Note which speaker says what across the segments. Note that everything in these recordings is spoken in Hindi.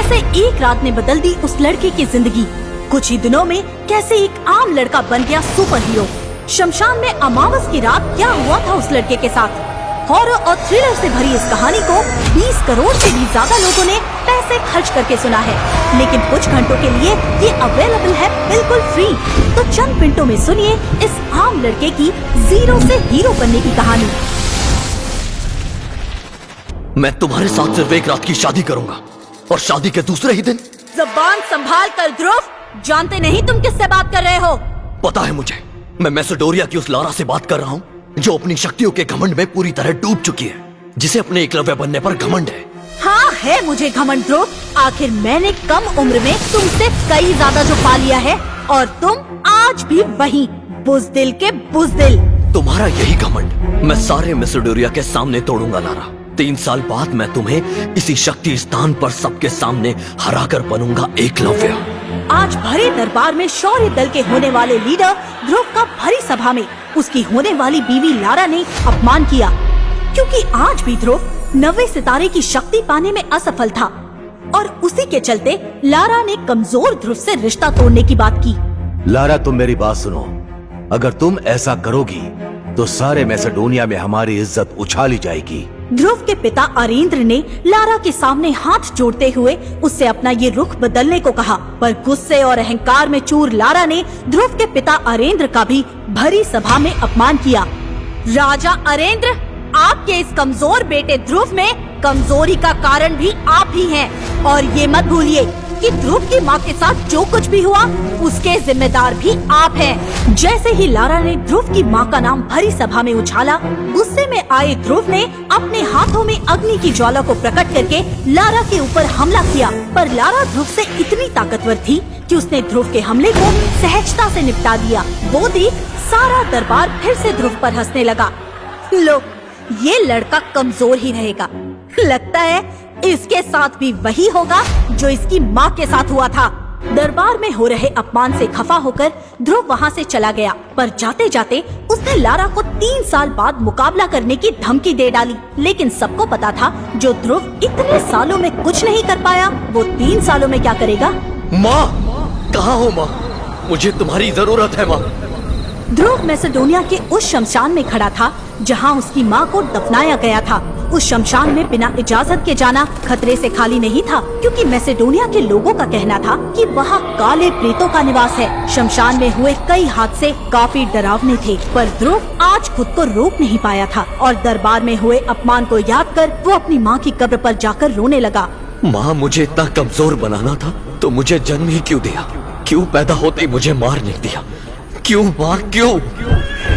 Speaker 1: कैसे एक रात ने बदल दी उस लड़के की जिंदगी। कुछ ही दिनों में कैसे एक आम लड़का बन गया सुपर हीरो। शमशान में अमावस की रात क्या हुआ था उस लड़के के साथ। हॉरर और थ्रिलर से भरी इस कहानी को 20 करोड़ से भी ज्यादा लोगों ने पैसे खर्च करके सुना है, लेकिन कुछ घंटों के लिए ये अवेलेबल है बिल्कुल फ्री। तो चंद मिनटों में सुनिए इस आम लड़के की जीरो से हीरो बनने की कहानी।
Speaker 2: मैं तुम्हारे साथ सिर्फ एक रात की शादी करूंगा और शादी के दूसरे ही दिन।
Speaker 1: ज़बान संभाल कर ध्रुव, जानते नहीं तुम किससे बात कर रहे हो।
Speaker 2: पता है मुझे, मैं मैसेडोरिया की उस लारा से बात कर रहा हूँ जो अपनी शक्तियों के घमंड में पूरी तरह डूब चुकी है, जिसे अपने एकलव्य बनने पर घमंड है।
Speaker 1: हाँ है मुझे घमंड ध्रुव, आखिर मैंने कम उम्र में तुमसे कई ज्यादा जो पा लिया है और तुम आज भी वही बुज़दिल के बुज़दिल।
Speaker 2: तुम्हारा यही घमंड मैं सारे मैसेडोरिया के सामने तोड़ूंगा लारा। 3 साल बाद मैं तुम्हें इसी शक्ति स्थान पर सबके सामने हराकर बनूंगा एकलव्य।
Speaker 1: आज भरे दरबार में शौर्य दल के होने वाले लीडर ध्रुव का भरी सभा में उसकी होने वाली बीवी लारा ने अपमान किया, क्योंकि आज भी ध्रुव 90 सितारे की शक्ति पाने में असफल था और उसी के चलते लारा ने कमजोर ध्रुव से रिश्ता तोड़ने की बात की।
Speaker 3: लारा तुम मेरी बात सुनो, अगर तुम ऐसा करोगी तो सारे मैसेडोनिया में हमारी इज्जत उछाली जाएगी।
Speaker 1: ध्रुव के पिता अरेंद्र ने लारा के सामने हाथ जोड़ते हुए उससे अपना ये रुख बदलने को कहा, पर गुस्से और अहंकार में चूर लारा ने ध्रुव के पिता अरेंद्र का भी भरी सभा में अपमान किया। राजा अरेंद्र, आपके इस कमजोर बेटे ध्रुव में कमजोरी का कारण भी आप ही हैं, और ये मत भूलिए कि ध्रुव की माँ के साथ जो कुछ भी हुआ उसके जिम्मेदार भी आप हैं। जैसे ही लारा ने ध्रुव की माँ का नाम भरी सभा में उछाला, गुस्से में आए ध्रुव ने अपने हाथों में अग्नि की ज्वाला को प्रकट करके लारा के ऊपर हमला किया, पर लारा ध्रुव से इतनी ताकतवर थी कि उसने ध्रुव के हमले को सहजता से निपटा दिया। वो देख सारा दरबार फिर से ध्रुव पर हंसने लगा। लो, ये लड़का कमजोर ही रहेगा, लगता है इसके साथ भी वही होगा जो इसकी माँ के साथ हुआ था। दरबार में हो रहे अपमान से खफा होकर ध्रुव वहाँ से चला गया, पर जाते जाते उसने लारा को 3 साल बाद मुकाबला करने की धमकी दे डाली। लेकिन सबको पता था जो ध्रुव इतने सालों में कुछ नहीं कर पाया, वो 3 सालों में क्या करेगा।
Speaker 2: माँ, कहाँ हो माँ? मुझे तुम्हारी जरूरत है माँ।
Speaker 1: ध्रुव मैसेडोनिया के उस शमशान में खड़ा था जहाँ उसकी माँ को दफनाया गया था। उस शमशान में बिना इजाजत के जाना खतरे से खाली नहीं था, क्योंकि मैसेडोनिया के लोगों का कहना था कि वहाँ काले प्रेतों का निवास है। शमशान में हुए कई हादसे काफी डरावने थे, पर ध्रुव आज खुद को रोक नहीं पाया था और दरबार में हुए अपमान को याद कर वो अपनी माँ की कब्र पर जाकर रोने लगा।
Speaker 2: माँ, मुझे इतना कमजोर बनाना था तो मुझे जन्म ही क्यों दिया? क्यों पैदा होते ही मुझे मार नहीं दिया? क्यों माँ, क्यों?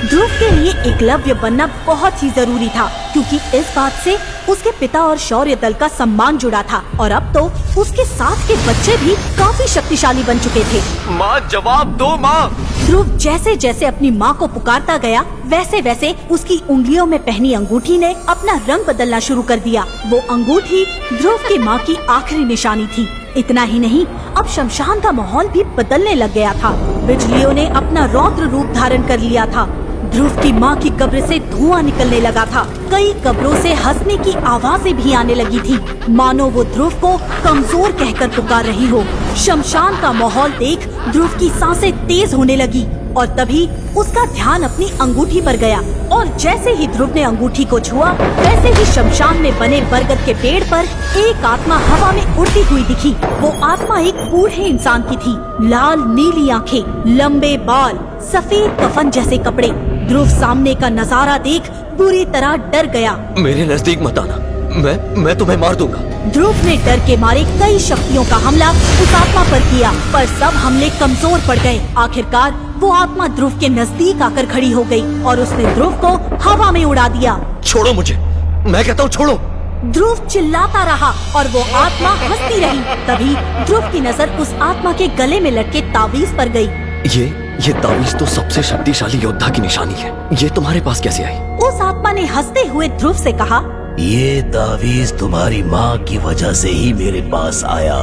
Speaker 1: ध्रुव के लिए एकलव्य बनना बहुत ही जरूरी था, क्योंकि इस बात से उसके पिता और शौर्य दल का सम्मान जुड़ा था, और अब तो उसके साथ के बच्चे भी काफी शक्तिशाली बन चुके थे।
Speaker 2: माँ, जवाब दो माँ।
Speaker 1: ध्रुव जैसे जैसे अपनी माँ को पुकारता गया, वैसे वैसे उसकी उंगलियों में पहनी अंगूठी ने अपना रंग बदलना शुरू कर दिया। वो अंगूठी ध्रुव की माँ की आखिरी निशानी थी। इतना ही नहीं, अब शमशान का माहौल भी बदलने लग गया था। बिजलियों ने अपना रौद्र रूप धारण कर लिया था। ध्रुव की माँ की कब्र से धुआं निकलने लगा था। कई कब्रों से हंसने की आवाजें भी आने लगी थी, मानो वो ध्रुव को कमजोर कहकर पुकार रही हो। शमशान का माहौल देख ध्रुव की सांसें तेज होने लगी और तभी उसका ध्यान अपनी अंगूठी पर गया, और जैसे ही ध्रुव ने अंगूठी को छुआ, वैसे ही शमशान में बने बरगद के पेड़ पर एक आत्मा हवा में उड़ती हुई दिखी। वो आत्मा एक बूढ़े इंसान की थी। लाल नीली आंखें, लंबे बाल, सफेद कफन जैसे कपड़े। ध्रुव सामने का नजारा देख बुरी तरह डर गया।
Speaker 2: मेरे नजदीक मत आना, मैं तुम्हें मार दूंगा।
Speaker 1: ध्रुव ने डर के मारे कई शक्तियों का हमला उस आत्मा पर किया, पर सब हमले कमजोर पड़ गए। आखिरकार वो आत्मा ध्रुव के नजदीक आकर खड़ी हो गई और उसने ध्रुव को हवा में उड़ा दिया।
Speaker 2: छोड़ो मुझे, मैं कहता हूँ छोड़ो।
Speaker 1: ध्रुव चिल्लाता रहा और वो आत्मा हंसती रही। तभी ध्रुव की नजर उस आत्मा के गले में लटके तावीज पर गई।
Speaker 2: ये तावीज तो सबसे शक्तिशाली योद्धा की निशानी है। ये तुम्हारे पास कैसे आई?
Speaker 1: उस आत्मा ने हंसते हुए ध्रुव से कहा,
Speaker 3: ये तावीज तुम्हारी माँ की वजह से ही मेरे पास आया।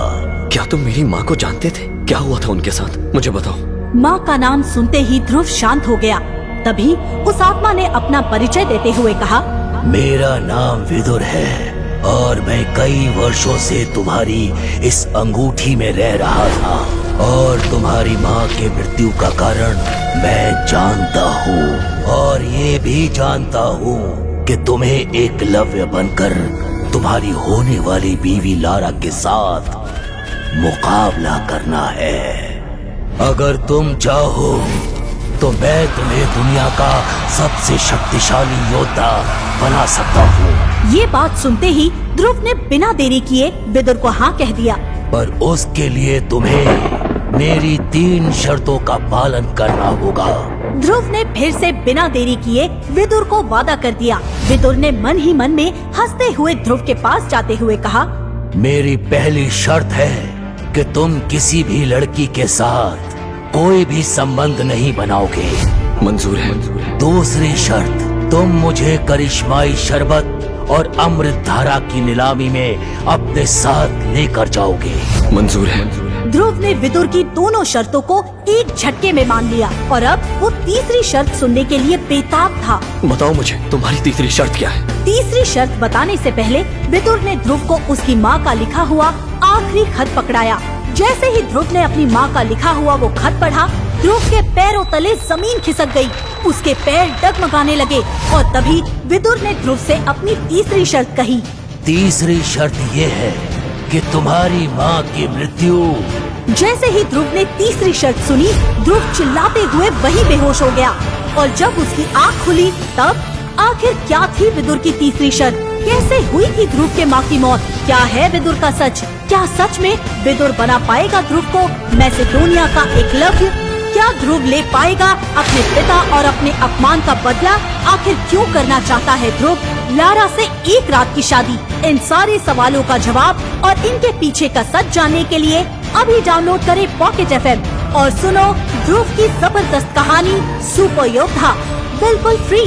Speaker 2: क्या तुम मेरी माँ को जानते थे? क्या हुआ था उनके साथ, मुझे बताओ।
Speaker 1: माँ का नाम सुनते ही ध्रुव शांत हो गया। तभी उस आत्मा ने अपना परिचय देते हुए कहा,
Speaker 3: मेरा नाम विदुर है और मैं कई वर्षों से तुम्हारी इस अंगूठी में रह रहा था और तुम्हारी माँ के मृत्यु का कारण मैं जानता हूँ और ये भी जानता हूँ कि तुम्हें एकलव्य बनकर तुम्हारी होने वाली बीवी लारा के साथ मुकाबला करना है। अगर तुम चाहो तो मैं तुम्हें दुनिया का सबसे शक्तिशाली योद्धा बना सकता हूँ।
Speaker 1: ये बात सुनते ही ध्रुव ने बिना देरी किए विदुर को हाँ कह दिया।
Speaker 3: पर उसके लिए तुम्हें मेरी 3 शर्तों का पालन करना होगा।
Speaker 1: ध्रुव ने फिर से बिना देरी किए विदुर को वादा कर दिया। विदुर ने मन ही मन में हंसते हुए ध्रुव के पास जाते हुए कहा,
Speaker 3: मेरी पहली शर्त है कि तुम किसी भी लड़की के साथ कोई भी संबंध नहीं बनाओगे।
Speaker 2: मंजूर है।
Speaker 3: दूसरी शर्त, तुम मुझे करिश्माई शरबत और अमृत धारा की नीलामी में अपने साथ लेकर जाओगे।
Speaker 2: मंजूर है।
Speaker 1: ध्रुव ने विदुर की दोनों शर्तों को एक झटके में मान लिया और अब वो तीसरी शर्त सुनने के लिए बेताब था।
Speaker 2: बताओ मुझे, तुम्हारी तीसरी शर्त क्या है?
Speaker 1: तीसरी शर्त बताने से पहले विदुर ने ध्रुव को उसकी माँ का लिखा हुआ आखिरी खत पकड़ाया। जैसे ही ध्रुव ने अपनी माँ का लिखा हुआ वो खत पढ़ा, ध्रुव के पैरों तले जमीन खिसक गई। उसके पैर डगमगाने लगे और तभी विदुर ने ध्रुव से अपनी तीसरी शर्त कही।
Speaker 3: तीसरी शर्त ये है कि तुम्हारी माँ की मृत्यु।
Speaker 1: जैसे ही ध्रुव ने तीसरी शर्त सुनी, ध्रुव चिल्लाते हुए वहीं बेहोश हो गया और जब उसकी आँख खुली तब आखिर क्या थी विदुर की तीसरी शर्त? कैसे हुई थी ध्रुव के माँ की मौत? क्या है विदुर का सच? क्या सच में विदुर बना पाएगा ध्रुव को मैसेडोनिया का एकलव्य? क्या ध्रुव ले पाएगा अपने पिता और अपने अपमान का बदला? आखिर क्यों करना चाहता है ध्रुव लारा से एक रात की शादी? इन सारे सवालों का जवाब और इनके पीछे का सच जानने के लिए अभी डाउनलोड करें पॉकेट FM और सुनो ध्रुव की जबरदस्त कहानी सुपर योद्धा, बिल्कुल फ्री।